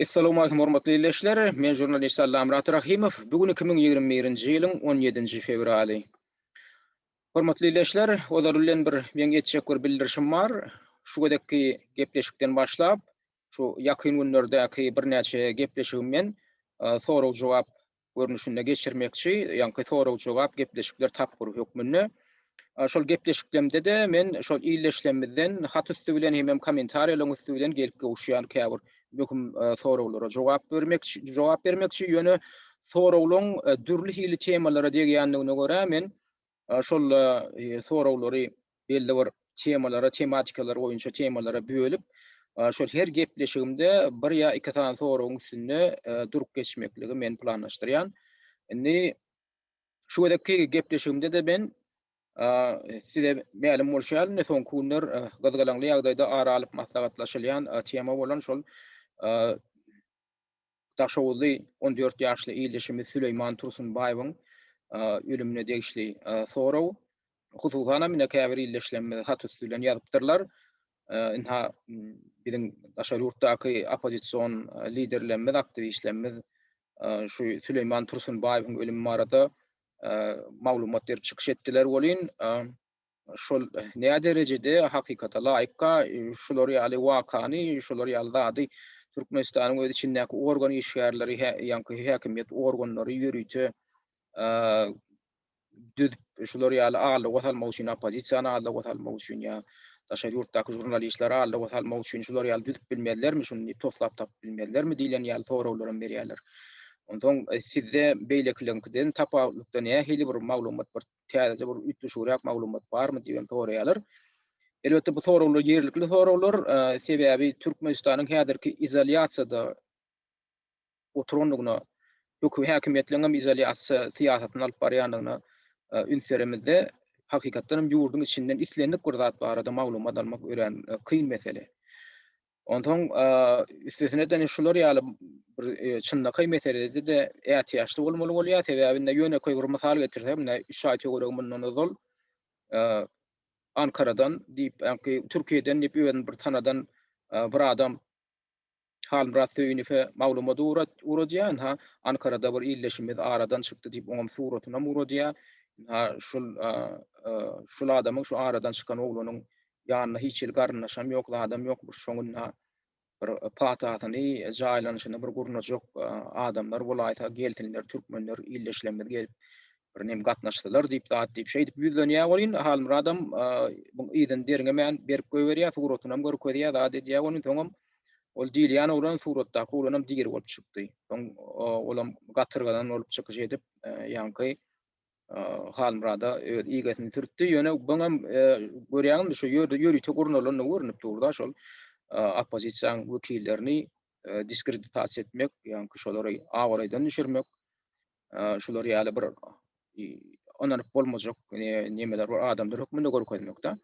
Assalamu alaikum hormatly izleyijiler. Men jurnalist Allam Murat Rahimov. Bugün 2021-nji ýylyň 17-nji fevraly. Hormatly izleyijiler, olar bilen bir men geçecek bildirişim bar. Şu gedekki gepleşikden başlap, şu ýakyn günlerdäki birnäçe gepleşigim men soraw jogap görnüşinde geçirmekçi, ýa-ni soraw jogap gepleşikler tapgyr hökmünde. Şol gepleşiklemde de men şol illeşlemizden hat üstü bilen hem kommentariýalaryň üstü bilen gelip gowşýan käbir möhüm sorawlara jogap bermekçi ýöne sorawlaryň dürli hili temalara degýändigine görä men şol sorawlary belli bir temalara, tematikalara boýunça temalara bölüp şol her gepleşigimde bir ýa iki tane sorawyň üstünde durup geçmekligi men planlaşdyrýan. Indi şu gedekki gepleşigimde de ben size meýlim bolşýar, ne soň günler gyzgalaňly ýagdaýda aralyp maslahatlaşylýan tema bolan şol Daşowly 14 ýaşly ýyldaşymyz Süleyman Tursunbaýewiň ölümine degişli soraw. Hususan mine käbir ýyldaşlarymyz hat üstünden ýazypdyrlar. Inha biziň daşary ýurtdaky opozisiýon liderlerimiz, aktivistlerimiz şu Süleyman Tursunbaýewiň ölümi barada maglumat berip çykyş etdiler bolyn. Şol näme derejede hakykata laýykka şolary ýaly wakany, şolary ýaly zady Türkmenistanyň öz içindäki organ işgärleri ýa-ni häkimiýet organlary ýürüýte düzüp şolary ýaly agly wasalmak üçin opozisiýany agly wasalmak üçin ýa daşary ýurtdaky jurnalistler agly wasalmak üçin şolary ýaly düzüp bilmedilermi, şunu toplap tap bilmedilermi diýen ýaly sorawlaryny berýärler. Ondan sizde beýlekliňden tapawlykdan hili bir maglumat, bir täze bir ütüşürek maglumat barmy diýen soraýarlar. Elbetde bu sorawlar ýerlikli sorawlar, sebäbi Türkmenistanyň häzirki izolýasiýada oturanlygyna, ýok häkimiýetliň izolýasiýa siýasatyny alyp barýanlygyna ünserimizde hakykatdan ýurdun içinden islendik bir zat barada maglumat almak ören kyn mesele. Ondan üstesine de şular ýaly bir çyndaky meselede de ätiýaşly bolmaly bolýar. Sebäbinde ýöne koý bir mysal getirsem, üç aýta göreg mundan ozal Ankara'dan diýip, Türkiýeden diýip öwren bir tanadan bir adam Halmrat söýünife maglumat uradýan, Ankara'da bir illeşimiz aradan çykdy diýip oňam suratyna uradýar. Şul adamyň şu aradan çykan oglanyň ýanyna hiç el garnaşam ýok, adam ýok, bir şoňuna bir patatyny jaýlanyşyna bir gurnajak adamlar bolaýsa geltinler, türkmenler illeşlemler gelip bir nem gatnaşdylar diýip zat diýip şeýdip ýüzlenýär bolyn. Halmyr adam bu ýydan derine men berip goýberýär, suratyny hem görkezýär, zat diýär onu toňam ol diýilýän olan suratdaky olanam diýer bolup çykdy. Olam gatyrgadan olup çykyş edip ýanky Halmyrada iýgesini sürtdi. Ýöne baňam görýäňim şu ýörüýte gurnalyny görnüp durda şol opozisiýa wekillerini diskreditasiýa etmek, ýa-ni şolary awaraýdan düşürmek, şolary ýaly bir onary bolmajak nemeler bar adamlar hökmünde görkezmekde.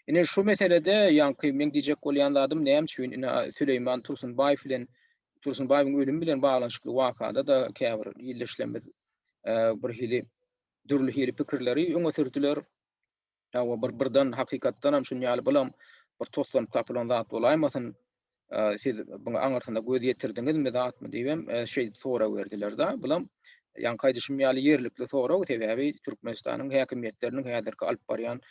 Ine şu meselede ýa-ni men diýjek bolýan zadym näme üçin Süleyman Tursunbaýew bilen Tursunbaýewiň ölümi bilen baglanşykly wakada da käbir ýyldaşlarymyz bir hili dürli hili pikirleri öňe sürdiler. Ýa birden hakykatdan hem şunu ýaly bilam bir toslanyp tapylan zat bolaýmasyn, siz buňa aňartynda göz ýetirdiňizmi zatmy diýem, şeý sora berdiler da. Bilam ýa-ni gaýdyşym ýaly ýerlikli soraw, sebäbi Türkmenistanyň häkimiýetleriniň häzirki alyp barýan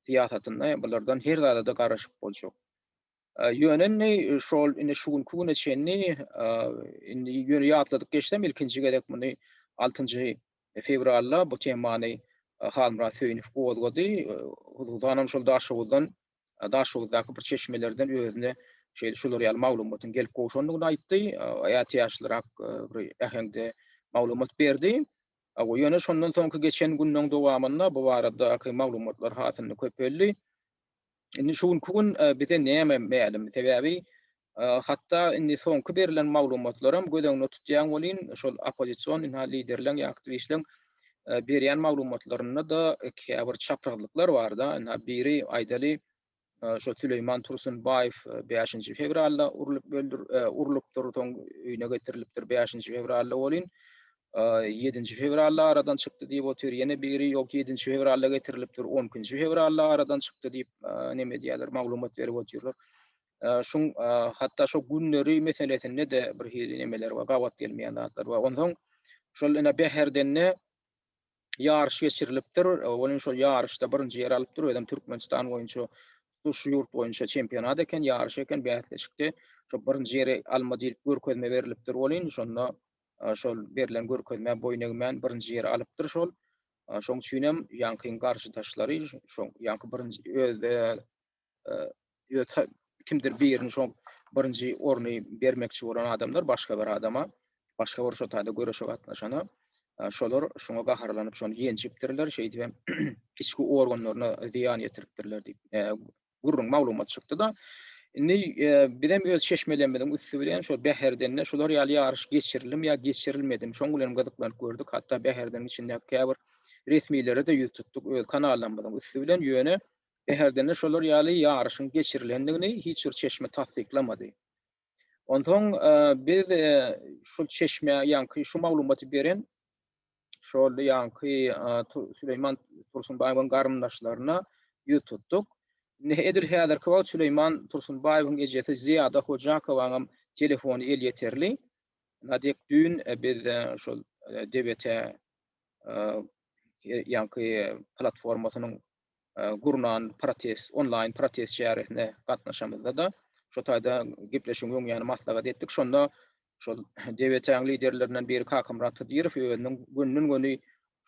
siýasatyna bulardan her zada garaşyp bolşok. Ýöne şol ine şu günkü çenni indi ýöne ýatladyk geçsem ilkinji gedek muny 6-njy fevralda bu temany Halmyra söýünip gozgody. Huzuranam şol Daşowdaky bir çeşmelerden özüne şular ýaly maglumatyň gelip gowşandygyny aýtdy. Ýatyýaşlyrak bir ähengde maglumat berdi. Ýöne şondan soňky geçen günnüň dowamynda bu barada maglumatlar hasyny köpeldi. Indi şu günkü gün bize näme meýlim? Sebäbi hatda indi soňky berilen maglumatlarym gözeňde tutýan bolyn şol opozisiýon liderleriň, aktivistleriniň berýän maglumatlaryna da käbir çaprazlyklar bar da. Biri aýdaly şo Süleyman Tursunbaýew 5-nji fevralda urulypdyr, soň öýüne getirilipdir 5-nji fevralda bolyn. 7-nji fevralda aradan çykdy diýip otur. Ýene biri ýok 7-nji fevralda getirilipdir, 12-nji fevralda aradan çykdy diýip neme diýerler, maglumat berip oturlar. Şoň hatda şo günleri meselesinde de bir hili nemeler we gawat gelmeýän zatlar we onsoň şol ene beherdenne ýarşy geçirilipdir. Onuň şol ýarşda birinji ýer alypdyr. Özüm Türkmenistan boýunça şu ýurt boýunça çempionat eken, ýarşy eken bähleşikde şo birinji ýeri alma diýip görkezme berilipdir. Bolyn şonda şol berilen görkezme boýnagymän birinji ýeri alypdyr şol. Şoň üçinem ýankyň garşydaşlary şoň ýanky birinji özde kimdir birini şoň birinji orny bermekçi bolan adamlar başga bir adama, başga bir şo taýda göreşe gatnaşana şolar şoňa gaharlanyp şonu ýenjipdirler, şeýdi hem içki organlaryna ziýan ýetiripdirler diýip gurrun maglumat çykdy da. Indi birem öz çeşmelenmeden üstü bilen şo beherdenne şolar ýaly ýarış geçirilim ýa geçirilmedim. Şoň bilen gadyklanyp gördük. Hatda beherden içinde käbir resmiýlere de ýüz tuttuk. Öz kanallarymyň üstü bilen ýöne beherdenne şolar ýaly ýarışyň geçirilendigini hiç bir çeşme tasdiklamady. Ondan biz şu çeşme ýanky şu maglumaty beren şol ýanky Süleyman Tursunbaýewiň garyndaşlaryna ýüz tuttuk. Ne edir häzir Kowal Süleyman Tursunbaýewiň ejeti Ziyada Hojakowaň telefony el ýeterli. Nadek dün biz şol DBT ýanky platformasynyň gurunan protest, online protest şäherine gatnaşamyzda da şo taýda gepleşiň ýöňýany maslahat etdik. Şonda şol DBT-ň liderlerinden biri Kakam Ratydyr özüniň günnün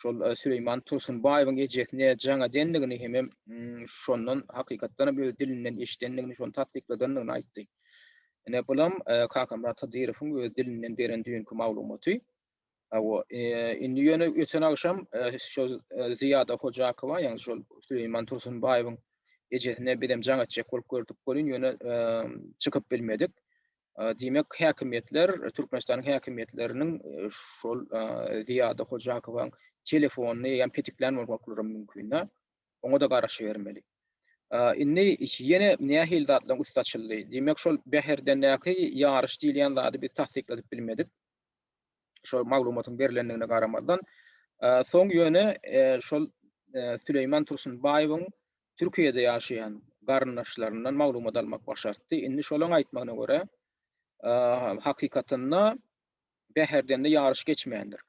şol Süleyman Tursunbaýewiň ejetine jaňa denligini hem şondan hakykatdan bir dilinden eşdenligini şonu tasdikladanyny aýtdy. Ene bulam Kakam Ratydyryň öz dilinden beren düýünki maglumaty. Indi ýöne öten akşam şo Ziyada Hojakowa ýani şol Süleyman Tursunbaýewiň ejetine birem jaňa çek bolup gördük bolyn ýöne çykyp bilmedik. Diýmek häkimetler Türkmenistanyň häkimetleriniň şol Ziyada Hojakowaň telefonyny ýa petiklenmegleri mümkin da. Oňa da garaşy bermeli. Indi ýene nähil datlaryň ustaçyldy. Diýmek şol beherden näki ýarış diýilýän zady bir tasdikladyp bilmedik. Şol maglumatyň berilendigine garamadan soň ýöne şol Süleyman Tursunbaýewiň Türkiýede ýaşaýan garyndaşlaryndan maglumat almak başardy. Indi şolaň aýtmagyna görä hakykatynda beherdende ýarış geçmeýändir.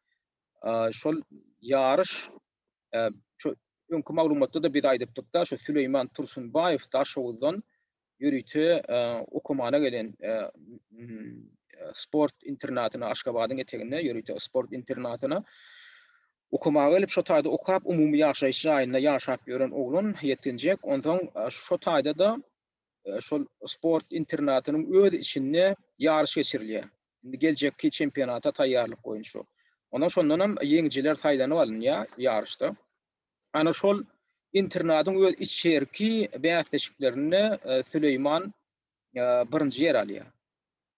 Şol ýarış şo öňkü maglumatda da bir aýdypdyk da şo Süleyman Tursunbaýew Daşowdan ýürüýte okumana gelen sport internatyna Aşgabatyň eteginde ýürüýte sport internatyna okumaga gelip şo taýda okap umumy ýaşaýyş ýaýyna ýaşap ýören oglan ýetinjek. Ondan şo taýda da şol sport internatynyň öz içinde ýarış geçirilýär. Indi geljekki çempionata taýýarlyk boýunça. Ondan şondan hem ýeňjiler taýlanyp alynýar ýarışda. Ana şol internatyň öz içerki bäsleşiklerini Süleyman birinji ýer alýar.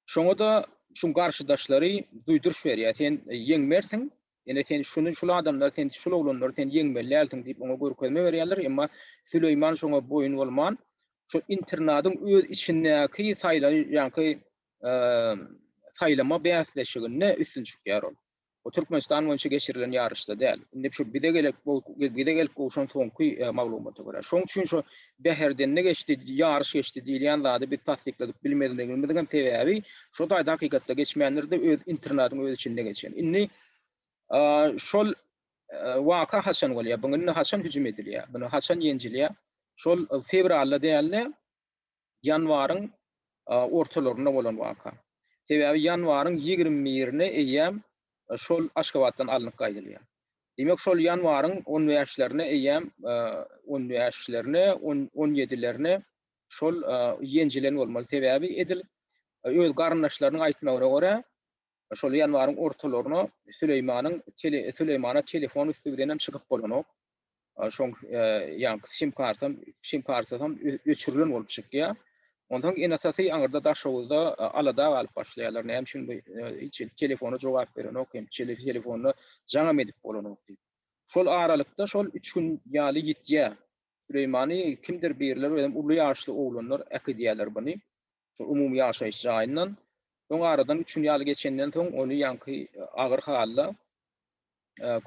Şoňa da şuň garşydaşlary duýduruş berýär. Sen ýeňmersiň, ýene sen şul adamlar, sen şul oglanlar sen ýeňmelläsiň diýip oňa görkezme berýärler. Emma Süleyman şoňa boýun bolman, şu internatyň öz içindäki saýlary ýanky saýlama bäsleşigine üstün çykýar ol. O Türkmenistan boýunça geçirilen ýarışda däl. Indi şu bide gelip şoň soňky maglumaty görä. Şoň üçin şu beherdenne geçdi, ýarış geçdi diýilýän zady bir tasdikladyp bilmediligimiň sebäbi şo taýda hakykatda geçmeýänler de öz internatyň öz içinde geçen. Indi şol waka Hasan bolýar. Buňa Hasan hüjüm edilýär. Bunu Hasan ýenjilýär. Şol fevralda däl ýanwaryň ortalaryna bolan waka. Sebäbi ýanwaryň 21-ne eýem şol Aşgabatdan alınıp gaýdylýar. Demek şol ýanwaryň 10 ýaşlaryna eýem 10 ýaşlaryna 17-lerine şol ýenjilen bolmaly. Sebäbi edil öz garyndaşlarynyň aýtmagyna görä şol ýanwaryň ortalaryna Süleymana telefon üstü bilen çykyp bolanok. Şoň ýanky sim kartam öçürilen bolup çykýar. Ondan en asasy aňyrda Daşowda alada alyp başlaýarlar. Näme üçin bu telefona jogap berenok, hem telefonu jaňam edip bolanok diýip. Şol aralykda şol 3 gün ýaly gitýär. Süleymany kimdir birler we uly ýaşly oglanlar akydýarlar buny. Şol umumy ýaşaýyş ýaýyndan soň aradan 3 gün ýaly geçenden soň ony ýanky agyr halla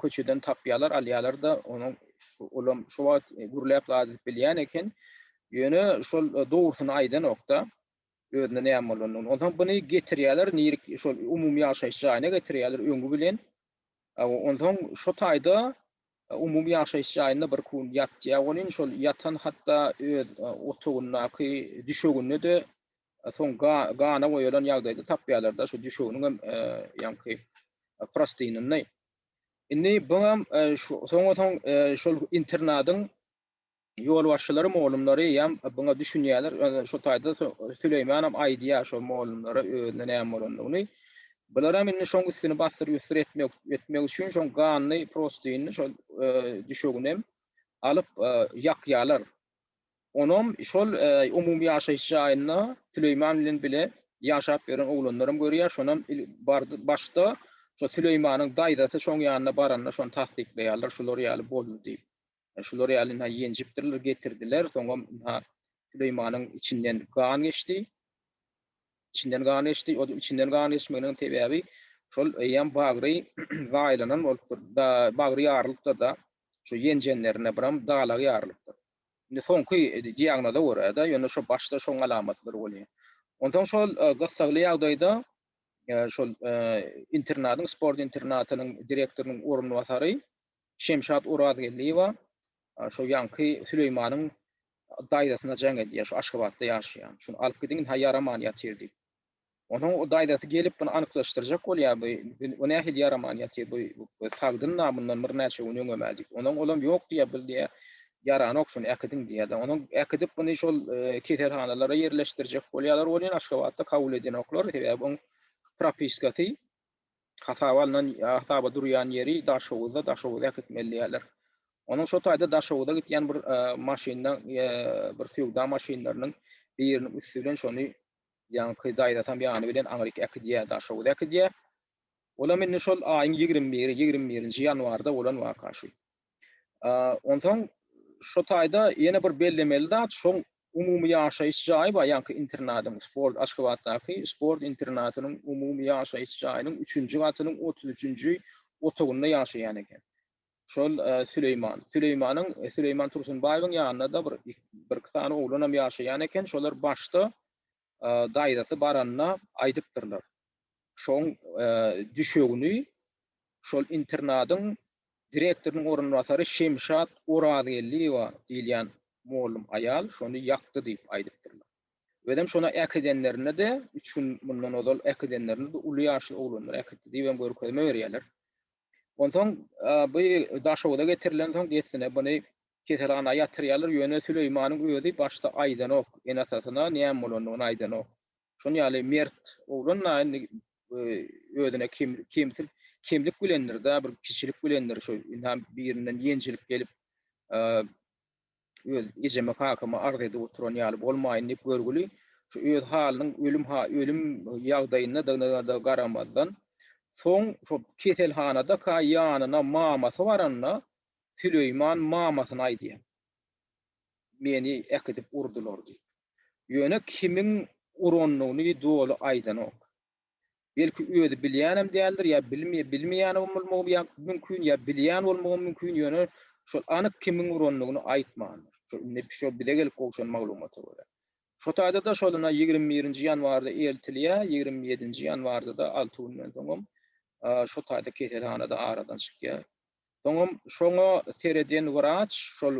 köçeden tapýarlar, alýarlar da onuň ulam şu wagt gurulap gazyp bilýän eken. Ýöne şol dogrusyny aýdan okda ödüne näme bolandygyny. Ondan buny getirýärler, nirik şol umumy ýaşaýyş jaýyna getirýärler öňü bilen. Ondan şo taýda umumy ýaşaýyş jaýynda bir kun ýatjak bolyn, şol ýatan hatda öz otugundaky düşegini de soň gana goýulan ýagdaýda tapýarlar da şu düşeginiň ýanky prostinyny. Indi buňam soňa şol internadyň ýol başçylary, molumlary ýam buňa düşünýärler. Şo taýda Süleymanam aýdýar şol molumlara özüne näme bolandygyny. Bulara men şoň üstüne bastyryp etmek üçin şoň gany prostinyny şol düşeginem alyp ýakýarlar. Onom şol umumy ýaşaýyş jaýyna Süleyman bilen bile ýaşap beren oglanlarym görýär. Şonam bardy başda şo Süleymanyň daýdasy şoň ýanyna baranna şonu tasdikleýärler. Şular ýaly boldy diýip. Şular ýaly ýenjipdirler, getirdiler. Soňam Süleymanyň içinden gan geçdi. O içinden gan geçmeginiň sebäbi şol ýam bagry gaýlanan bolupdyr. Bagry ýarylypdy da şu ýenjenlerine biram daglagy ýarylypdyr. Indi soňky diýagnada görä da ýöne şo başda şoň alamatlar bolýar. Ondan şol gysgaly ýagdaýda şol internatyň, sport internatynyň direktorynyň orunbasary Şemşat Urazgelliýewa şo ýanky Süleymanyň daýdasyna jaň edýär, şo Aşgabatda ýaşaýan. Şunu alyp gidin, ha yaraman ýatyrdy. Onun o daýdasy gelip bunu anyklaşdyrjak bolýar, bu nähili yaraman ýatyr, bu sagdyn namyndan bir näçe gün öňemädik. Onuň olam ýok diýär, bildiýär. Yaranok şunu äkidin diýär. Onuň äkidip bunu şol keterhanalara ýerleşdirjek bolýarlar, bolýan Aşgabatda kabul edilýär. Sebäbi propiskasy hasaba durýan ýeri Daşowda äkitmelýärler. Onun şo taýda Daşowda gitýän bir maşyndan bir feowda maşynlarynyň birini üstünden şonu ýanky daýda tam ýany bilen Amerika äkidýär, Daşowda äkidýär. Ola men şol aýyň 21-nji ýanwarda bolan waka şu. Ondan şo taýda ýene bir bellemeli da şoň umumy ýaşaýyş jaýy ba ýanky internatyň sport Aşgabatdaky sport internatynyň umumy ýaşaýyş jaýynyň 3-nji gatynyň 33-nji otogunda ýaşaýan eken. Şol Süleyman Tursunbaýewiň ýanyna da bir kysany oglanam ýaşaýan eken. Şolar başda daýdasy baranna aýdypdyrlar. Şoň düşegini şol internatyň direktorynyň orunbasary Şemşat Urazgelliýewa diýilýän molum aýal şonu ýakdy diýip aýdypdyrlar. Wedem şona äkidenlerine de 3 gün bundan odal äkidenlerine de uly ýaşly oglanlar äkitdi diýip görkezme berýärler. Ondan bu Daşowda getirilen soň geçsine bunu keterhana ýatyrýarlar. Ýöne Süleymanyň özi başda aýdanok enasasyna näme bolandygyny aýdanok. Şonu ýaly mert oglan özüne kimlik bilendir da bir kişilik bilendir. Şo birinden ýenjilik gelip öz ejeme hakymy arz edip oturan ýaly bolmaýyn diýip görgüli. Şu öz halynyň ölüm ýagdaýyna da garamazdan soň şo ketelhanada ýanyna mamasy baranna Süleyman mamasyna aýdýar. Meni äkidip urdular diýip. Ýöne kimiň uranlygyny dolu aýdanok. Belki özü bilýänem däldir ýa bilmeýän bolmagy mümkin ýa bilýän bolmagy mümkin ýöne şol anyk kimiň uranlygyny aýtmandyr. Şo bilegel gowşan maglumaty bolar. Şo taýda da şoluna 21-nji ýanwarda eltilýär, 27-nji ýanwarda da 6 günden soňam şo taýda ketelhanada aradan çykýar. Soňam şoňa sereden wrach şol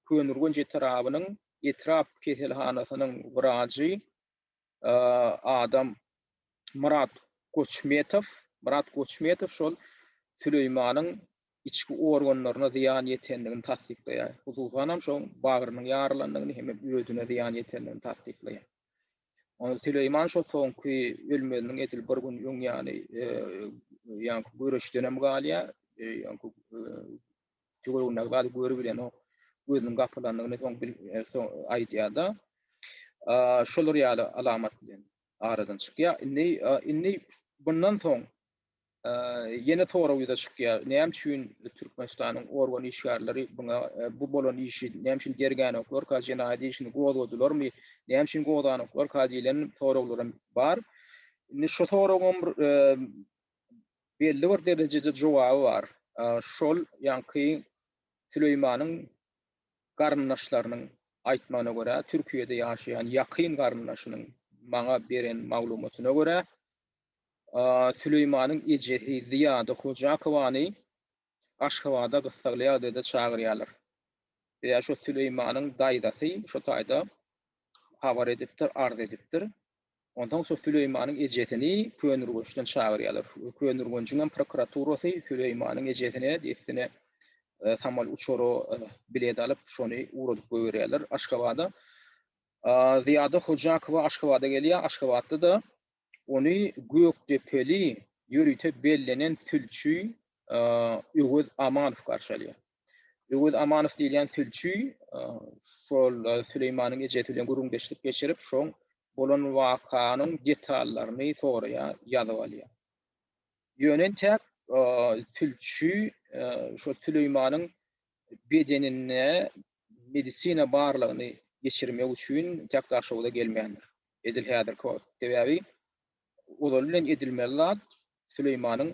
Könürgünji tarabynyň etrap ketelhanasynyň wrachy adam Murat Koçmetow şol Süleymanyň içki organlaryna ziyan ýetendigini tasdikleýär. Hususanam şoň bagyrynyň ýaralandygyny hem ödüne ziyan ýetendigini tasdikleýär. Onu Süleyman şol soňky ölmeginiň edil bir gün ýöň ýanky görüşdenem galýar, ýanky tügürüne gady görüp bilen o özüniň gapylandygyny soň aýdýar da. Şolar ýaly alamat bilen aradan çykýar. Indi bundan soň ýene sorawyda çykýar. Näme üçin Türkmenistanyň organ işgärleri bu bolan işi näme üçin dergänoklar kajenady işini goýdularmy? Näme üçin goýdanoklar kajilerin sorawlary bar. Indi şu sorawym belli bir derejede jogaby bar. Şol ýanky Süleymanyň garyndaşlarynyň aýtmagyna görä Türkiýede ýaşaýan ýakyn garyndaşynyň maňa beren maglumatyna görä Süleymanyň ejeri Ziyada Hojakowany Aşgabatda gysgaly ýagdaýda çagyrýarlar. Ýa şo Süleymanyň daýdasy şo taýda habar edipdir, arz edipdir. Ondan so Süleymanyň ejetini Könürgünçden çagyrýarlar. Könürgünçiň prokuraturasy Süleymanyň ejetine diýsine tamal uçoro bilet alyp şonu uradyp goýberýärler Aşgabatda. Ziyada Hojakowa Aşgabatda gelýär. Aşgabatda da onu Gökdepeli ýörüte bellenen sülçü Öwüz Amanow garşalýar. Öwüz Amanow diýilen sülçü şol Süleymanyň ejeti bilen gurulmuşlyk geçirip şoň bolan wakanyň detallaryny soraýar, ýazyp alýar. Ýönen tek sülçü şo Süleymanyň bedenine medisina barlygyny geçirmek üçin tek daşawda gelmeýändir. Edil häzir ko sebäbi Olar bilen edilmeli Süleymanyň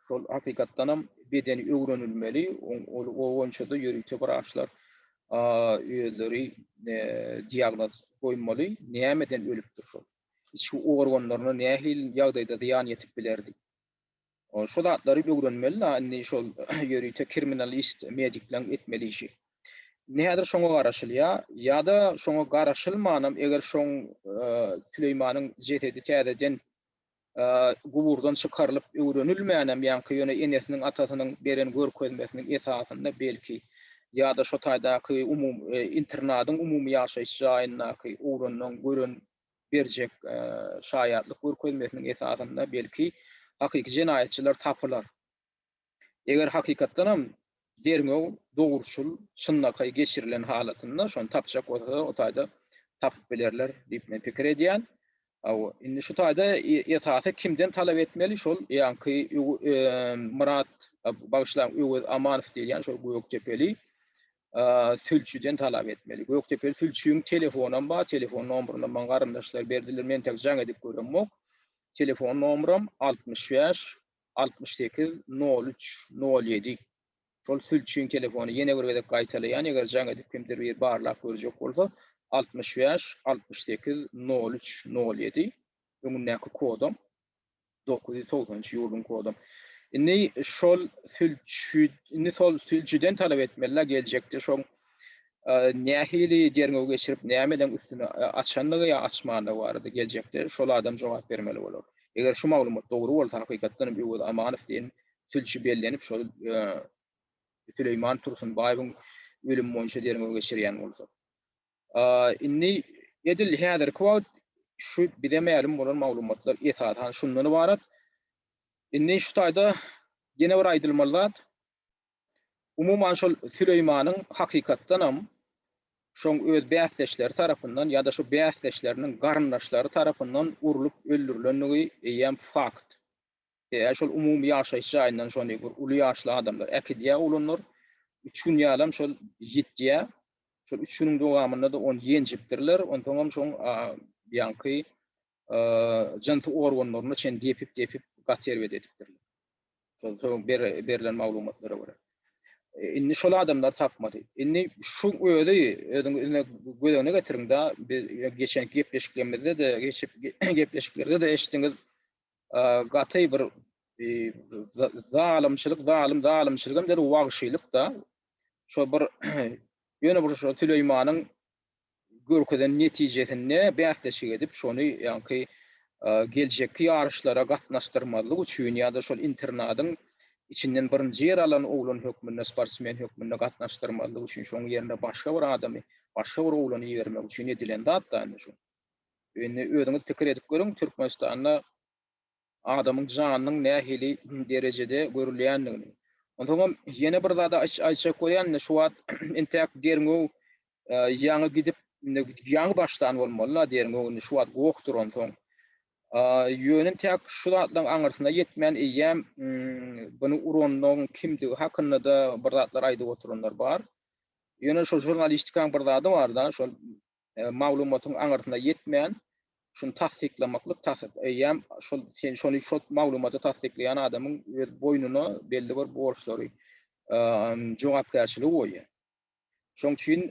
şol hakykatdanam bedeni öwrenilmeli, o gonçada ýörükde baraşlar özleri diagnoz goýmaly, nämeden ölüpdir şol. Şu organlaryna nähil ýagdaýda ziýan ýetip bilerdi. Şol atlary öwrenmeli, anni şol ýörükde kriminalist medikler etmeli işi. Näder şoňa garaşylýar, ýa-da şoňa garaşylmanam eger şoň Süleymanyň jesedi täzeden guburdan çykarylyp öwrenilmeýänem ýa-ni ýöne enesiniň atasynyň beren görkezmesiniň esasynda belki ýa-da şo taýdaky internatyň umumy ýaşaýyş jaýyndaky uranyň görün berjek şaýatlyk görkezmesiniň esasynda belki hakyky jenaýatçylar tapylar. Eger hakykatdanam derňew dogurçul çynnakay geçirilen halatynda şonu tapjak bolsa o taýda tapyp bilerler diýip men pikir edýän. Indi şu taýda esasy kimden talap etmeli şol ýa-ni Murat bagşlan Öwüz Amanow diýen şol Gökdepeli sülçüden talap etmeli. Gökdepeli sülçüň telefonam bar, telefon nomeryny maňa garyndaşlar berdiler, men tek jaň edip göremok. Telefon nomerym 65 68 03 07. Şol sülçüň telefony ýene bir gedip gaýtalýan, eger jaň edip kimdir bir barlap görjek bolsa 65 68 03 07 öňündäki kodum 990 ýurdun kodum. Indi şol sülçüden talap etmeliler geljekde şoň nähili derňew geçirip nämeden üstüne açanlygy ýa açmanlygy bardy geljekde şol adam jogap bermeli bolar. Eger şu maglumat dogry bolsa hakykatdan Öwüz Amanow diýen sülçü bellenip şol Süleyman Tursunbaýyň ölüm boýunça derňew geçirýän bolsa. Inni edil häzir kwat şu bilemeýälim bolan maglumatlar esasan şundan ibaret. Inni şu taýda ýene bir aýdylmalar. Umuman şol Süleymanyň hakykatdanam şoň öz bäsleşleri tarapyndan ýa-da şu bäsleşleriniň garyndaşlary tarapyndan urulup öldürilenligi eýem fakt. Şol umumy ýaşaýyş jaýyndan şonu bir uly ýaşly adamlar äkidiýä ulanlar. Üçüň ýalam şol ýitdiýä. Şol üçüniň dowamynda da onu ýenjipdirler. Ondan soň ýa-ni jensy organlaryna çen depip gaterwet edipdirler. Şol berilen maglumatlara görä. Inni şol adamlar tapmady. Inni şu özüne gödöne getiriňde geçen gepleşiklerimizde de gepleşiklerde de eşitdiňiz gaty bir zalimçilik der wagşylyk da şo bir ýöne bir şo Süleymanyň görkeden netijesinde bäsleşik edip şonu ýa-ni geljekki ýarışlara gatnaşdyrmalyk üçin ýa-da şol internatyň içinden birinji yer alan oglan hökmünde sportsmen hökmünde gatnaşdyrmalyk üçin şoň ýerine başga bir adamy, başga bir oglany ýermek üçin edilen datda şu. Indi özüňiz pikir edip görüň Türkmenistanda adamyň janynyň nähili derejede görülýändigini. Ondan ýene bir zada aýçak goýan şu wagt intek derňew ýaňy gidip ýaňy başlan bolmaly derňew şu wagt gokdur ondan. Ýönen tek şu zatlaryň aňyrsyna ýetmän eýem bunu uranyň kimdigi hakynda da bir zatlar aýdyp oturanlar bar. Ýöne şu jurnalistikaň bir zady bar da şol maglumatyň aňyrsyna ýetmän şunu tasdiklemaklyk eýem şol maglumaty tasdikleýän adamyň öz boýnuna belli bir borçlary jogapkärçiligi goýýar. Şoň üçin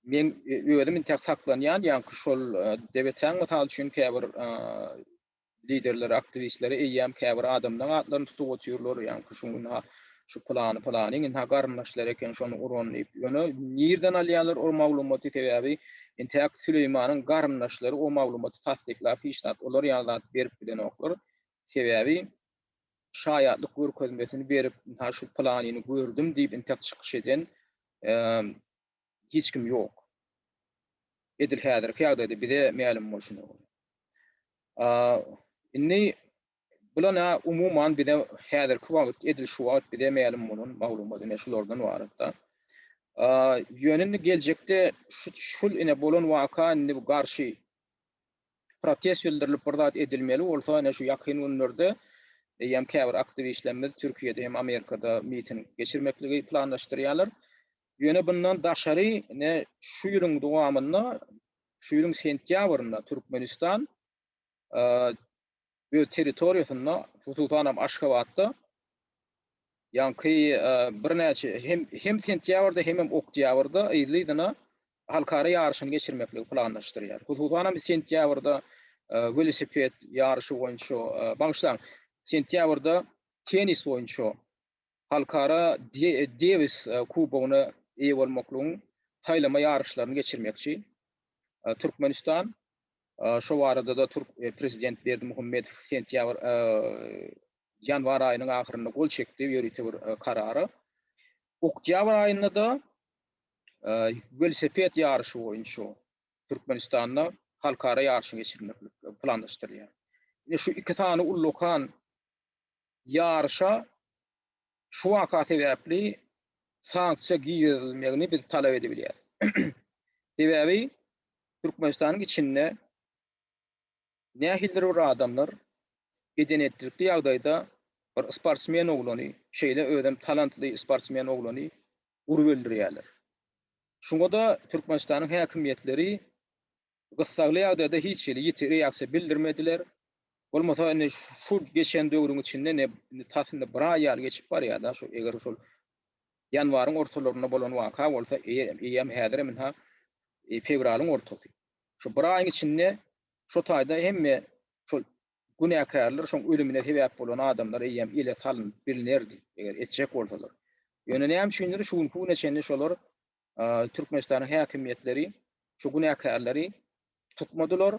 men özüm intek saklanýan ýa-ni şol debeten mysal üçin käbir liderler, aktivistler eýýäm käbir adamlaryň atlaryny tutup oturýarlar ýa-ni şuňa şu plany inha garnaşlar eken şonu uranyp ýöne nirden alýarlar o maglumaty sebäbi intek Süleýmanyň garnaşlary o maglumaty tasdiklap hiçnat olar ýaly berip bilen oklar sebäbi şaýatlyk görkezmesini berip ha şu planyny gördüm diýip intek çykyş eden hiç kim ýok. Edil häzirki ýagdaýda bize ma'lum bolşuny. Inni bulana umuman bize häzirki wagt edil şu wagt bize ma'lum bolan maglumaty şulardan barada. Ýönünde geljekde şul ine bolan waka indi bu garşy protest bildirilip birdat edilmeli bolsa ene şu ýakyn günlerde hem käbir aktivistlerimiz Türkiýede hem Amerikada miting geçirmekligi planlaşdyrýarlar. Ýöne bundan daşary ne şu ýylyň dowamynda şu ýylyň sentýabrynda Türkmenistan bu territoriýasynda tututanam Aşgabatda ýanky birnäçe hem sentýabrda hem oktýabrda ýylyna halkara ýarşyny geçirmekligi planlaşdyrýar. Tututanam sentýabrda velosiped ýarşy boýunça bagyşlaň sentýabrda tenis boýunça halkara Davis kubogyny eýe bolmaklygyň taýlama ýarşlaryny geçirmekçi. Türkmenistan şu barada da Türk prezident Berdimuhammedow sentýabr ýanwar aýynyň ahyrynda gol çekdi ýörüte bir karary. Oktyabr aýynda da velosiped ýarşy boýunça Türkmenistanda halkara ýarşy geçirmeklik planlaşdyrýar. Şu iki tany ullukan ýarşa şu waka sebäpli sanksiýa giýirilmegini biz talap edebilýär. Sebäbi Türkmenistanyň içinde nähildir bir adamlar eden etdirikli ýagdaýda bir sportsmen oglany, şeýle özüm talantly sportsmen oglany urup öldürýärler. Şuňa da Türkmenistanyň häkimetleri gysgaly ýagdaýda hiç ýiti reaksiýa bildirmediler. Bolmasa ene şu geçen döwrüň içinde ne tasynda bir aýal geçip barýar da şu eger şol ýanwaryň ortalaryna bolan waka bolsa eýem häzir minha fevralyň ortasy. Şu bir aýyň içinde şu taýda hemme şol günäkärler şoň ölümine sebäp bolan adamlar eýem ile salynyp bilinirdi eger etjek bolsalar. Ýöne näme şuňlar şu güne çenli şolar Türkmenistanyň häkimetleri şu günäkärleri tutmadylar,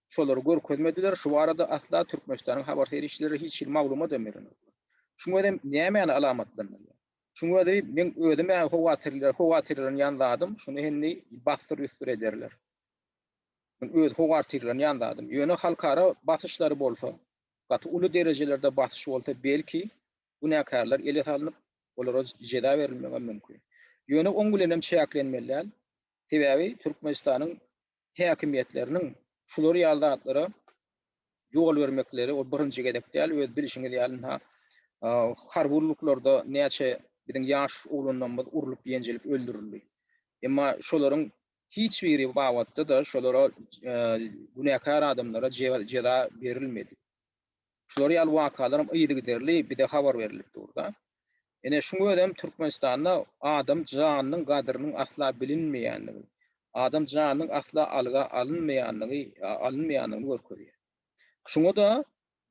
şolary görkezmediler. Şu arada asla Türkmenistanyň habar terişleri hiç maglumat emerin. Şuňa da näme alamatlanýar? Şuňa da men özüme howatyrlaryň ýanladym. Şunu henni bastyr üstür ederler. Men öz howatyrlaryň ýanladym. Ýöne halkara basyşlary bolsa, gaty uly derejelerde basyş bolsa belki günäkärler ele salynyp olara jeda berilmegi mümkin. Ýöne oň bilenem çäklenmelär. Sebäbi Türkmenistanyň häkimetleriniň şolary ýaldatlara ýol bermekleri o birinji gedek däl, öz bilişiňiz ýalyna harbuluklarda näçe biziň ýaş oglanlarymyz urulyp ýenjilip öldürildi. Emma şolaryň hiç biri bawatda da şolara günäkär adamlara jeda berilmedi. Şolary ýaly wakalarym ýygy derli, bir de habar berilip durda. Ene şuňa ödem Türkmenistanda adam janynyň gadrynyň asla bilinmeýänligi, adam janynyň asla alga alınmaýanlygyny görkezýär. Şuňa da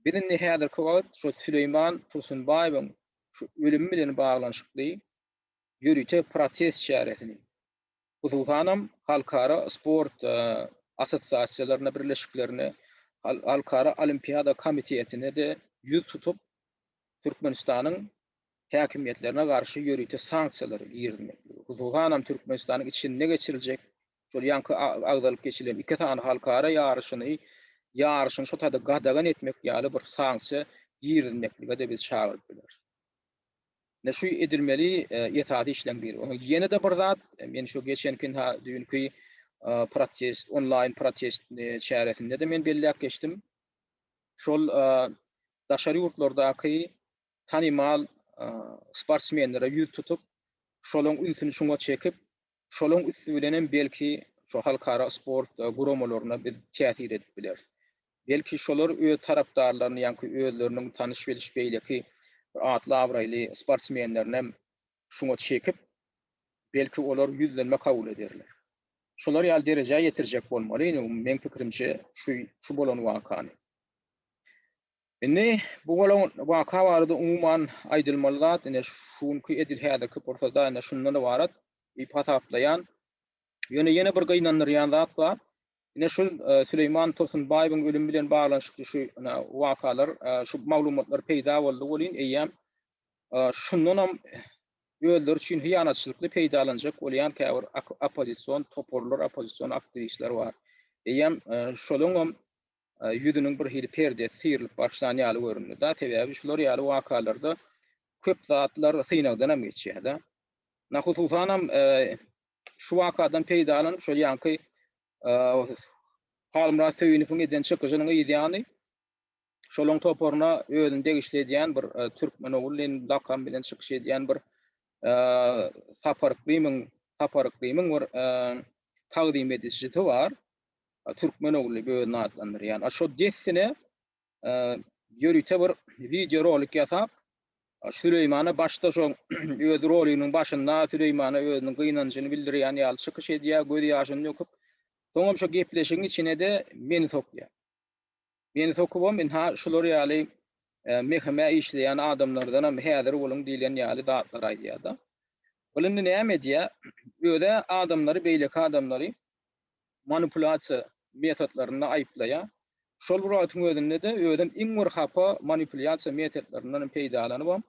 biziň häzirki wagt şu Süleyman Tursunbaýewiň şu ölümi bilen baglanyşykly ýürüte protest şäheretini uzutanam halkara sport assosiasiýalaryna birleşiklerine halkara olimpiada komitetine de ýüz tutup Türkmenistanyň häkimetlerine garşy ýörüte sanksiýalary ýerdirmekdi. Uzutanam Türkmenistanyň içinde geçiriljek şol ýanky agdalyp geçirilen iki tane halkara ýarşyny şu taýda gadagan etmek ýaly bir sanksiýa ýerdirmeklige de biz çagyryp biler. Ne şu edilmeli ýetadi işlendir. Ýene de bir zat men şu geçenki dünkü protest online protest şäheretinde de men belläp geçdim. Şol daşary ýurtlardaky tanymal sportsmenlere ýüz tutup şolaryň üstüni şuňa çekip şolaryň üstü bilenen belki şu halkara sport guramalyna biz täsir edip biler. Belki şolar öz tarapdarlaryny ýa-ni özleriniň tanyş beliş beýleki atly abraýly sportsmenlerine şuňa çekip belki olar ýüzlenme kabul ederler. şolar ýaly derejäge ýetirjek bolmaly. Men pikirimçe şu bolan wakany. Indi bu bolan waka barada umuman aýdylmaly zat, ine şuňky edil häzirki portada ine şundan da barat, ipataplayan ýöne bir gynandyrýan zat bar. Ine şu Süleyman Tursunbaýyň ölüm bilen baglanşykly şu wakalar, şu maglumatlar peýda boldy bolýan eýýäm şundan ham öldür üçin hyýanatçylykly peýdalanjak bolýan käbir opozisiýon toporlar, opozisiýon aktivistler bar. Eýýäm şolaň ham ýüzüniň bir hili perdesi syrylyp başlan ýaly görünýär. Da sebäbi şular ýaly wakalarda köp zatlar synagdan hem geçýär-de. Nahususan ham şu wakadan peýdalanyp şol ýanky Halmra Söýüniň eden çykyşynyň ýa-ni şolaň toporuna özüni degişleýän bir türkmen ogulyn dakam bilen çykyş edýän bir saparyklyň bir tagdim edişi bar. Türkmen ogully böyle adlandyrýan. Şo dessine ýörüte bir video rolik ýasap Süleymana başda şoň öz rolynyň başynda Süleymana özüniň gynanjyny bildirýän ýaly çykyş edýär, göz ýaşyny ýokup soňam şo gepleşigiň içine de meni sokýar. Meni sokubam men ha şular ýaly mehme işleýän adamlardan hem häzir bolan diýilen ýaly zatlar aýdýar-da. Bolany näme edýär? Öýde adamlary, beýleki adamlary manipulasiýa metodlaryny aýplaýar. Şol buratyň özünde de öýdem iň bir hapa manipulasiýa metodlaryndan peýdalanyp,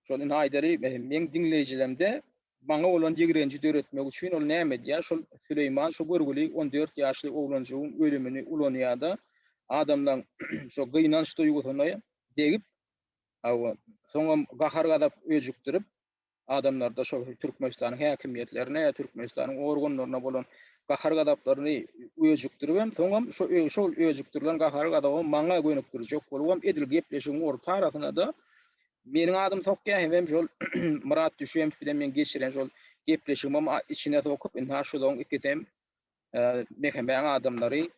şol haýdary men dinleýijilerimde baňa bolan ýigrenji döretmek üçin ol näme edýär? Şol Süleyman şo görgüli 14 ýaşly oglanjygyň ölümini ulanýarda adamdan şo gynanç duýgusyny degip, soňam gahar gadap öjükdirip adamlarda şo Türkmenistanyň häkimiýetlerine, Türkmenistanyň organlaryna bolan gahar gadaplaryny öjükdirip hem soňam şo öjüktirilen gahar gadaby maňa gönükdirjek bolýan edil gepleşigiň orta tarasyna da meniň adym sokýar hem şol Murat Düşem bilen men geçiren şol gepleşigim içine sokup inha şolaň ikisem mehmeň adamlary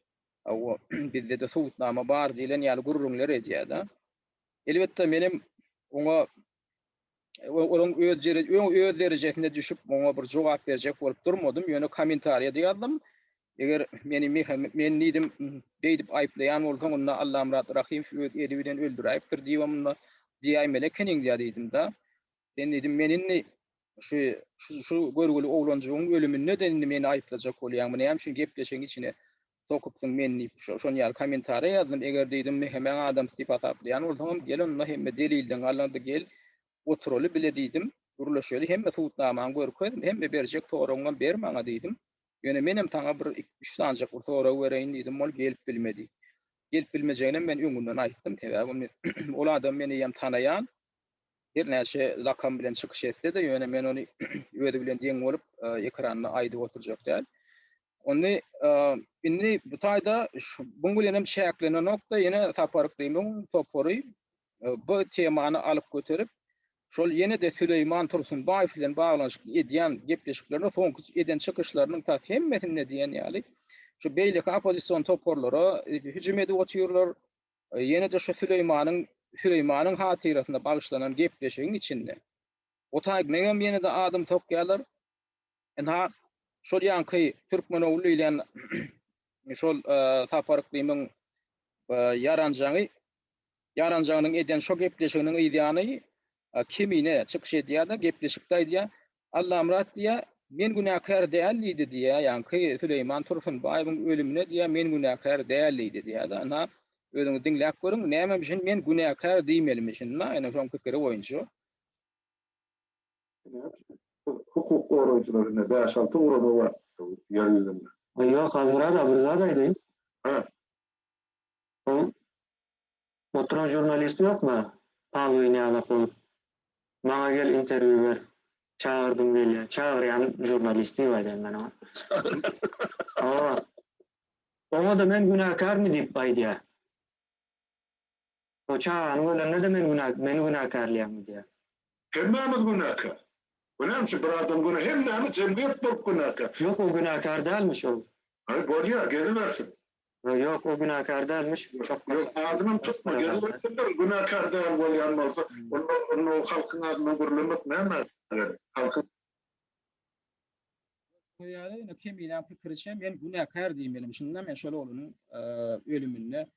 bizde de suwutnama bar diýilen ýaly gurrunlar edýär-de. Elbetde menim oňa öz derejesinde düşüp oňa bir jogap berjek bolup durmadym. Ýöne kommentariýa ýazdym. Eger men nidim beýdip aýplaýan bolsaň onda Allah Murat Rahim öz eli bilen öldüräýipdir diýýärmmi? Diýäýmele keniň diýdim da. Ben dedim meninni şu görgüli oglanjygyň ölümine de meni aýplajak bolýan. Näme üçin gepleşigiň içine sokupsyň menni şoň ýaly kommentariýa ýazdım. Eger diýdim mehme adam sipat aýplaýan bolsaň gel onda hemme delilden alanda gel oturaly bile diýdim. Gurulşýary hemme suwutnamaň görkezdim. Hemme berjek soraňdan bermäňe diýdim. Ýöne menem saňa bir 3 sanjak soraw bereýin diýdim. Ol gelip bilmedi. Gelip bilmejegine men öňünden aýtdym. Sebäbi ol adam meni ýam tanaýan. Bir näçe lakam bilen çykyş etse de ýöne men ony öýde bilen deň bolup ekranyna aýdyp oturjak däl. Ony indi bu taýda buň bilen hem şäklenen nokta ýene saparyklyň topory bu temany alyp göterip şol ýene de Süleyman Tursunbaýew bilen baglanşyk edýän gepleşiklerini soňky eden çykyşlarynyň ta hemmesinde diýen ýaly şu beýleki opozisiýon toporlary hüjüm edip oturýarlar. Ýene de şu Süleymanyň hatirasyna bagyşlanan gepleşigiň içinde. O taýda meňem ýene de adam tokýarlar. Ha şol ýanky türkmen ogly bilen şol saparyklyň yaranjagynyň eden şo gepleşiginiň ýa-ni kimine çykyş edýär da gepleşikde aýdýar. Allah Murat diýär, men günäkär däldi diýär. Ýanky Süleyman Tursunbaýewiň ölümine diýär, men günäkär däldi diýär da. Ha özüňiz dinläp görüň, näme üçin men günäkär diýmelimisin? Ýa-ni şoň pikiri boýunça. Hukuk orojlarına 5-6 uğrama var yeryüzünde. Yok, Murat abi zadaydı. Ha. Oturan jurnalist yok mu? Palu ne alak olup. Bana gel interview ver. Çağırdım geliyor. Çağıran jurnalisti var ben ona. Ona da men günahkar mı deyip baydı ya. O çağıran öyle ne de men günahkarlıyam mı diye. Hemmemiz günahkar. Önemli şey bir adam günah. Hemmemiz cemiyet bol günahkar. Yok o günahkar değilmiş o. Hayır boğuya geliversin. Yok o günahkar değilmiş. Çok yok adımım tutma. Geliversinler günahkar değil bolyan olsa. Onu halkın adına gurulamak ne mi? Halkın Yani kemiyle fikirçe men günahkar diýmelim. Şunda men şol oğlunun ölümüne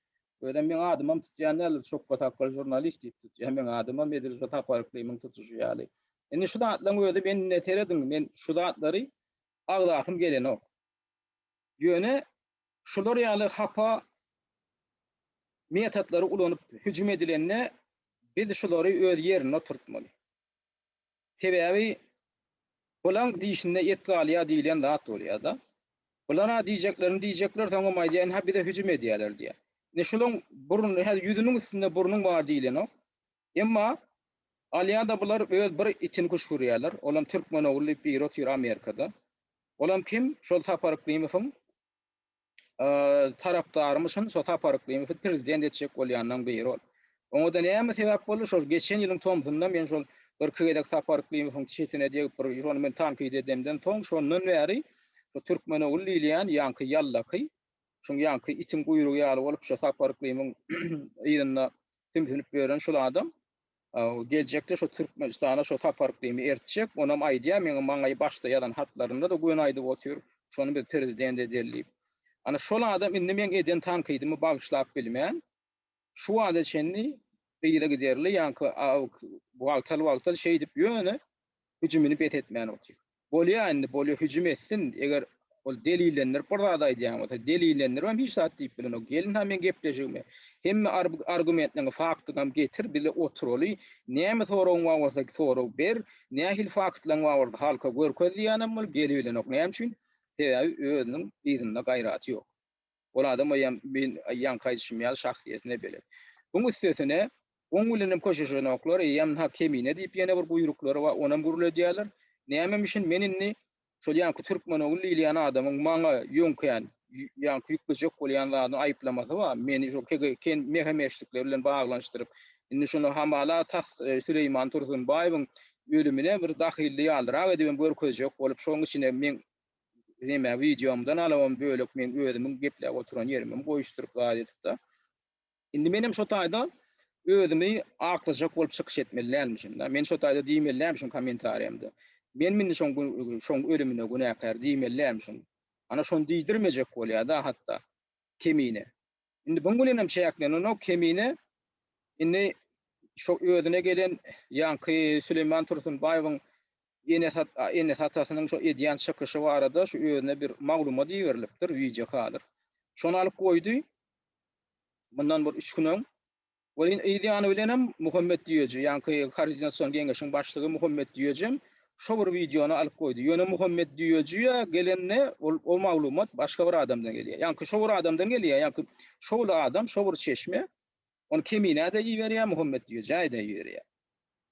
öden men adamam tutýanlar çok batakal jurnalist diýip tutýar. Men adamam medil taparyklymy tutuşy ýaly. Indi şu atlaň öde ben neteredim. Men şu atlary agdatym gelen ok. Ýöne şular ýaly hapa metatlary ulanyp hüjüm edilenne biz şulary öz ýerine oturtmaly. Sebäbi bulan diýişinde etgaliýa diýilen zat bolýar da. Bulara diýjekler taňa maýdan ha bir de hüjüm edýärler diýär. Ne şolun burun her ýüzüniň üstünde burunun bar diýilen o. Emma alýada bular öz bir için kuşurýarlar. Olam türkmen ogly bir otyr Amerikada. Olam kim? Şol taparyklymy tarapdarymyşyn şol taparyklymy prezident etjek bolýandan biri ol. Oňa da näme sebäp boldy? Şol geçen ýylyň tomdundan men şol bir köýdek taparyklymy çetine diýip bir şonu men tanqid edemden soň şondan bäri şu türkmen ogly diýilen ýanky ýallaky şoň ýanky için guýrugy ýaly bolup şu taparyklymy ýerine tümsünüp beren şol adam geljekde şu Türkmenistana şu taparyklymy ertjek. Onam aýdýar men maňa başda ýadan hatlarynda da goýun aýdyp otyr. Şonu bir prezident edilip. Ana şol adam indi men eden tanqidimi bagyşlap bilmän. Şu adaçenni beýle giderli ýanky wagtal şey dip ýöne hüjümini bet etmän otyr. Bolýar hüjüm etsin eger ol delillenler burada aýdýan bolsa delillenler hem hiç saat diýip bilen o gelin hem men gepleşigime hem argumentlerini faktygam getir bile oturaly näme soragyň bolsa sorag ber nähil faktlaryň bolsa halka görkezýänem bol gelibilen ok näme üçin özüniň ýerinde gaýraty ýok. Ol adam men ýan kaýşym ýaly şahsiýetine bele. Buň üstesine oňulynym koşuşyny oklar ýam hakemine diýip ýene bir buýruklary we onam gurulýarlar. Näme üçin meninni şol ýanky türkmen ogly ýylan adamyň maňa ýönkän ýanky ýükbejek bolýan zadyny aýplamasy we meni şol ken mehemeşlikler bilen baglanşdyryp indi şonu hamala Süleyman Tursunbaýewiň ölümine bir dahilli ýaldyrak edip görkezjek bolup şoň içine men näme videomdan alawam bölek men özümiň gepläp oturan ýerimi goýuşdyryp gaýdyp da. Indi menim şo taýda özümi aklyjak bolup çykyş etmeliymişim da. Men şo taýda diýmeliymişim kommentariýamda. Men şoň ölümine günäkär diýmeliymişim. Ana şonu diýdirmejek bolýar da hatda kemine. Indi buň bilenem şeýaklen o kemine indi şo özüne gelen ýanky Süleyman Tursunbaýewiň ene hatasynyň şo edýän çykyşy barada şu özüne bir maglumat berilipdir, video halyr. Şonu alyp goýdy. Bundan bir 3 gün Bolin eýdýany bilenem Muhammed diýeji, ýanky koordinasiýon geňeşiň başlygy Muhammed diýejem. Şo bir videonu alyp goýdy. Ýöne Muhammed diýeji gelenne o maglumat başga bir adamdan gelýär. Ýanky şo bir adamdan gelýär, ýanky şo adam, şo bir çeşme onu kemine de ýiberýär, Muhammed diýeji de ýiberýär.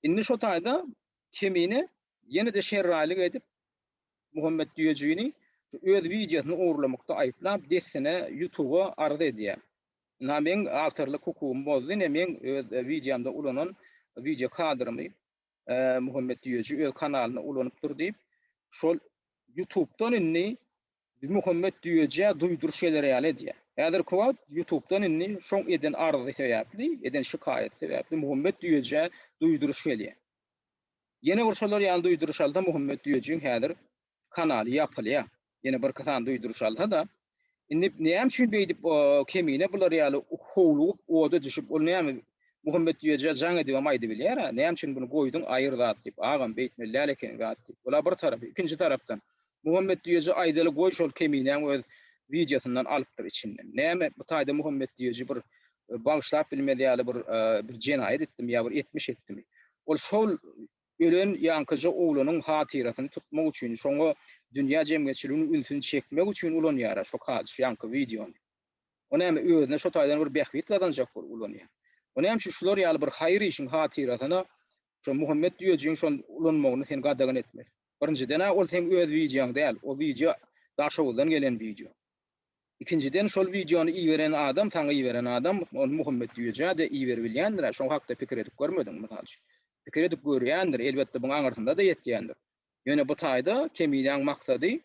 Indi şo taýda kemine ýene de şerralyk edip Muhammed diýejini öz videosyny uğurlamakda aýplap desine YouTube'a arz edýär. Men awtorlyk hukumy bozdy, men öz videomda ulanan video kadrymy Muhammed diýeji öz kanalyna ulanypdyr diýip şol YouTube'dan inni Muhammed diýeji duýduruş şeýleri ýaly edýär. Häzir kwat YouTube'dan inni şoň eden arzy sebäpli, eden şikaýet sebäpli Muhammed diýeji duýduruş şeýleri. Ýene bir şolar ýaly duýduruş alda Muhammed diýejiň häzir kanaly ýapylýar. Ýene bir katan duýduruş alda da indi näme üçin beýdip kemine bular ýaly howlup oda düşüp ol näme Muhammed diýeji jaňa diýip aýdy bilýär. Näme üçin bunu goýdun aýyrdat diýip agam beýtmelär eken gat diýip. Ola bir tarapy, ikinji tarapdan Muhammed diýeji aýdaly goý şol kemine öz videosundan alypdyr içinden. Näme bu taýda Muhammed diýeji bir bagyşlap bilmedi ýaly bir jenaýet etdim ýa bir etmiş etdim. Ol şol ölen ýankyjy oğlunyň hatirasyny tutmak üçin, şoňa dünýä jemgyýetçiliginiň ünsüni çekmek üçin ulanýar şo hadis ýanky videony. Ony hem özüne şo taýdan bir bähwit gadanjak ulanýar. Ony hem şular ýaly bir haýry işin hatirasyna şo Muhammed diýejiň şol ulanmagyny sen gadagan etmek. Birinciden ol sen öz videoň däl, o video daşowdan gelen video. İkinciden şol videony iýeren adam, taňy iýeren adam Muhammed diýeji de iýer bilýändir. Şo hakda pikir edip görmedim mysal. Pikir edip görýändir, elbetde buň aňyrtynda da ýetýändir. Ýöne bu taýda kemiýän maksady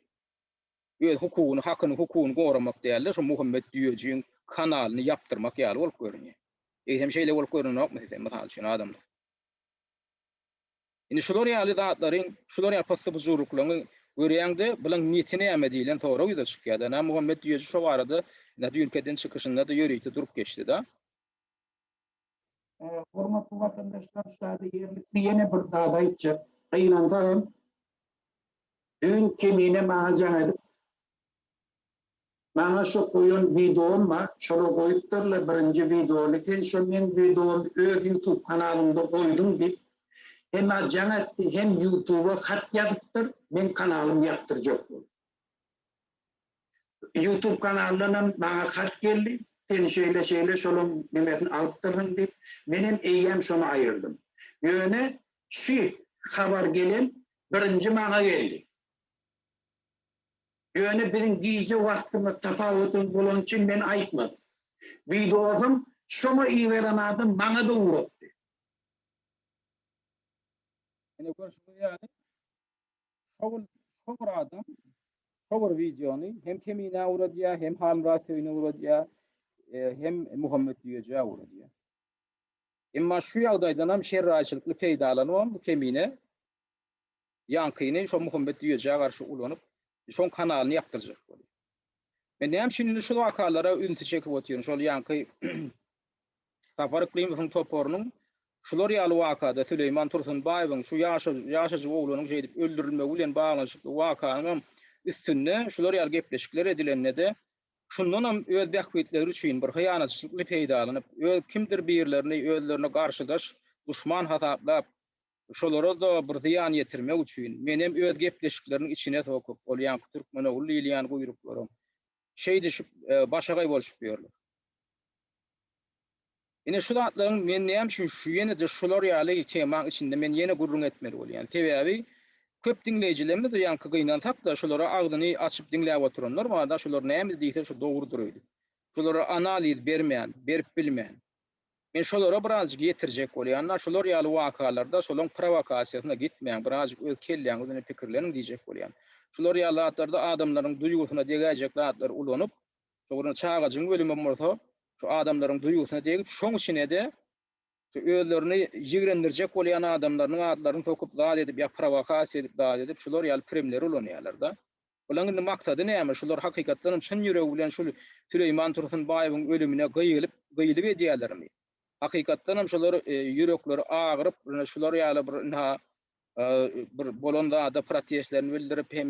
öz hukugyny, hakyny, hukugyny goramak däl, şo Muhammed diýejiň kanalyny ýapdyrmak ýaly bolup görünýär. Hem şeýle bolup görünýär mesela mysal üçin adamlar. Indi şular ýaly zatlaryň, şular ýaly pasda buzurluklaryň Görýäňde bulan niyetine äme diýilen soraw ýa-da çykýar. Näme Muhammed diýýär şo barada näde ülkeden çykyşynda da ýöreýdi durup geçdi da. Hormatly vatandaşlar, şäherli ýerlikli ýene bir dada aýtjak. Aýlansaň, dün kemine maňa edip, maňa şo goýun videom bar, şola goýupdyrlar birinji videoly. Sen şo men videomy öz YouTube kanalymda goýdum diýip, hem jaňatdy hem YouTube'a hat ýazypdyr, men kanalym ýapdyrjak boldy. YouTube kanalyndan maňa hat geldi. Sen şeýle şolum memesini alypdyryn diýip, menem eýýäm şonu aýyrdym. Ýöne şu habar gelen birinji maňa geldi. Ýöne biziň giýje wagtymy tapawutym bolan üçin men aýtmadym. Videom şoma iýeren adam maňa da uğrapdy. Ene görüşmek ýani şol adam şol videony hem kemine uğradýa, hem hamrasyna uğradýa, hem Muhammed diýeje uğradýa. Emma şu ýagdaýdan hem şerraçylykly peýdalanýar bu kemine ýankyny şo Muhammed diýeje garşy ulanyp şoň kanalyny ýapdyrjak bolýar. Men näme şunu şu wakalara ünti çekip otýaryn. Şol ýanky Safar Klymowyň toporunyň şular ýaly wakada Süleyman Tursunbaýewiň şu ýaşajy oglanyň şeýdip öldürilmegi bilen baglanyşykly wakanyň üstünde şular ýaly gepleşikler edilende de şundan hem öz bähbetleri üçin bir hyýanatçylykly peýdalanyp, öz kimdir birlerini özlerine garşydaş duşman hataplap şolara da bir ziyan ýetirmek üçin menem öz gepleşikleriniň içine sokup bolýan türkmen ogly ýylýan goýruklarym şeýde başagay bolşup ýörler. Ine şu zatlaryň men näme üçin şu ýene-de şolar ýaly temaň içinde men ýene gurrun etmeli bolýan. Sebäbi köp dinleýijilerimiz de ýanky gynansak da şolara agdyny açyp dinläp oturanlar barda şolar näme diýse şu dogrudur öýdi. Şolara analiz bermeýän, berip bilmeýän. Men şolara birazjyk ýetirjek bolýanlar, şolar ýaly wakalarda şolaryň provokasiýasyna gitmeýän, birazjyk öz kelleýän özüne pikirlerini diýjek bolýan. Şolar ýaly atlarda adamlaryň duýgusyna degäjek zatlar ulanyp, şoňa çağagyň bölümi bolsa, şu adamlaryň duýgusyna degip, şoň içine de özlerini ýigrendirjek bolýan adamlaryň adlaryny tokup zat edip ýa provokasiýa edip zat edip şolar ýaly primleri ulanýarlar da. Olaryň maksady näme? Şolar hakykatdan çyn ýüregi bilen şu Süleyman Tursunbaýewiň ölümine gyýylyp edýärlermi? Hakykatdan hem şolar ýürekleri agyryp, şolar ýaly bir bolanda da protestlerini bildirip hem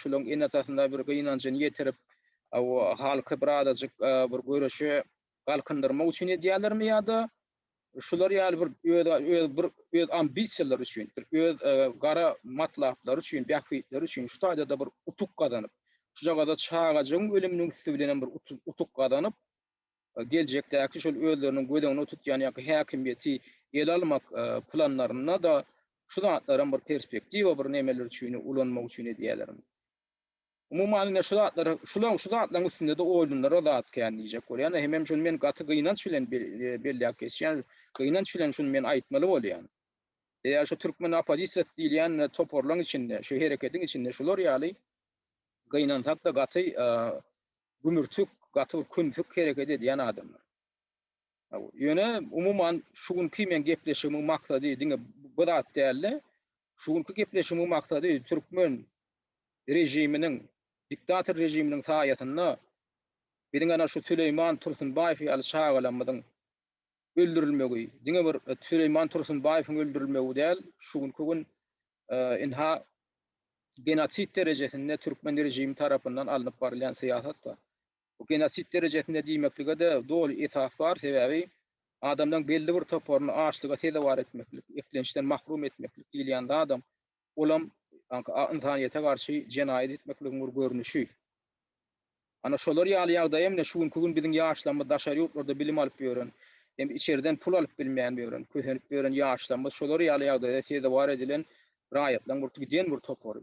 şolaryň enatasynda bir gynanjyny ýetirip, halky birazjyk bir görüşe galkındyrmak üçin edýärlermi ýa-da şular ýaly bir öz ambisiýalar üçin, öz gara matlaplar üçin, bähbetler üçin şu taýda bir utuk gazanyp, şu jagada çağajagyň ölüminiň üstü bilen bir utuk gazanyp, geljekdäki şol özleriniň gödegini tutýan ýa-da häkimiýeti el almak planlaryna da şu zatlaryň bir perspektiwa bir nemeler üçin ulanmak üçin edýärler. Umuman şu zatlaryň üstünde de oýlunlara zat kändiýek bolýan. Hem şunu men gaty gynanç bilen belläp geçýän, gynanç bilen şunu men aýtmaly bolýan. Eğer şu Türkmen opozisiýasy diýilýän toporlaryň içinde, şu hereketiň içinde şular ýaly gynansak da gaty gümürtük, gaty künfük hereket edýän adamlar. Ýöne umuman şugunky men gepleşigimiň maksady diňe bu zat däl. Şugunky gepleşigimiň maksady Türkmen rejiminiň, diktator rejiminiň saýasyna biziň ana şu Süleyman Tursunbaýew ýaly şagalamadyň öldürilmegi, diňe bir Süleyman Tursunbaýewiň öldürilmegi däl, şugunky gün inha genosit derejesinde Türkmen rejimi tarapyndan alınıp barylan siýasat da. Bu genosit derejesinde diýmeklige de dolu esas bar, sebäbi adamdan belli bir toporuny açlyga sebäp etmeklik, eklenişden mahrum etmeklik diýilýän adam olam insaniýete garşy jenaýat etmekligiň bir görnüşi. Ana şolar ýaly ýagdaý hem şugunky gün biziň ýaşlanma daşary ýurtlarda bilim alyp ýören, hem içeriden pul alyp bilmeýän ýören, köhenip ýören ýaşlanma şolar ýaly ýagdaýda sebäp edilen raýatlaryň bir giden bir topory.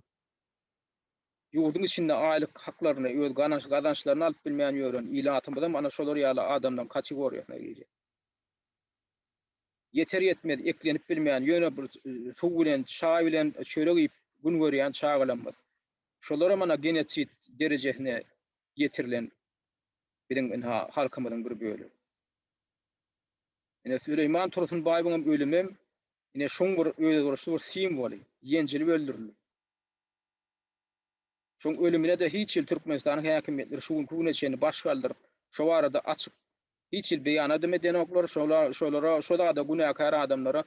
Ýurdun içinde aýlyk haklaryny, öz gazançlaryny alyp bilmeýän ýören ilatymyzda ana şolar ýaly adamdan kategoriýasyna girýär. Yeter yetmedi, eklenip bilmeýän ýöne bir suw bilen, çaý bilen çörek ýyp gün görýän çağalanmaz. Şolara mana genosit derejesine getirilen biziň halkymyzyň bir bölegi. Ine Süleyman Tursunbaýewiň ölümi ine şoň bir öýdürüşli bir simboly, ýenjilip öldürildi. Şoň ölümine de hiç il Türkmenistanyň häkimetleri şu günkü çeni baş galdyryp şo barada açyk hiç il beýan edemeden oklar şolara şoda da günäkar adamlara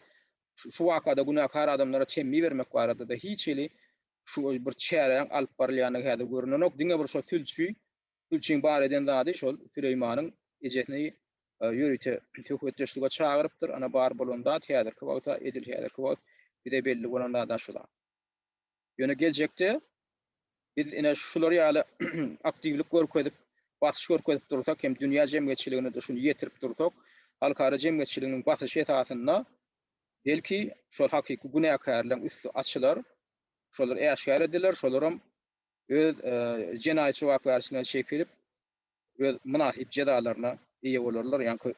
şu wakada günäkar adamlara çemmi bermek barada da hiç ili şu bir çäreň alyp barýany häzir görünenok diňe bir şo tülçiň bar eden zady şol Süleýmanyň ejesini ýörüte hökümetçiligi çagyrypdyr. Ana bar bolanda täzirki wagta edil häzirki wagt bir de belli bolanlardan şular. Ýöne geljekde biz ine şulary ýaly aktivlik görkezip, batyş görkezip dursak hem dünýä jemgyýetçiligine de şunu ýetirip dursak, halkara jemgyýetçiliginiň batyş etatyna belki şol hakyky günäkärliň üstü açylar, şolar äşkar ediler, şolaram öz jenaýat jogapkärçiligiне çekilip, öz münasip jezalaryna eýe bolarlar, ýa-ni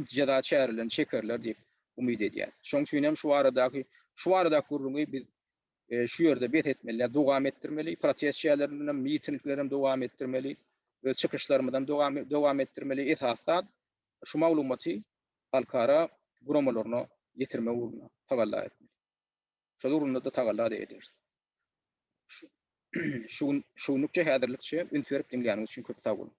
jeza çärelerni çekerler diýip umyt edýär. Şoň üçin hem şu aradaky gurrungy biz şu ýerde bet etmeli, dowam etdirmeli, protest şäherlerinde mitinglerden dowam etdirmeli, we çykyşlarymyzdan dowam etdirmeli. Esasat şu maglumaty halkara guramalarına ýetirme ugruna tagalla etmeli. Şol ugrunda da tagalla eder. Şu nukça häzirlikçe ünferip dinleýäniňiz üçin köp sag bolun.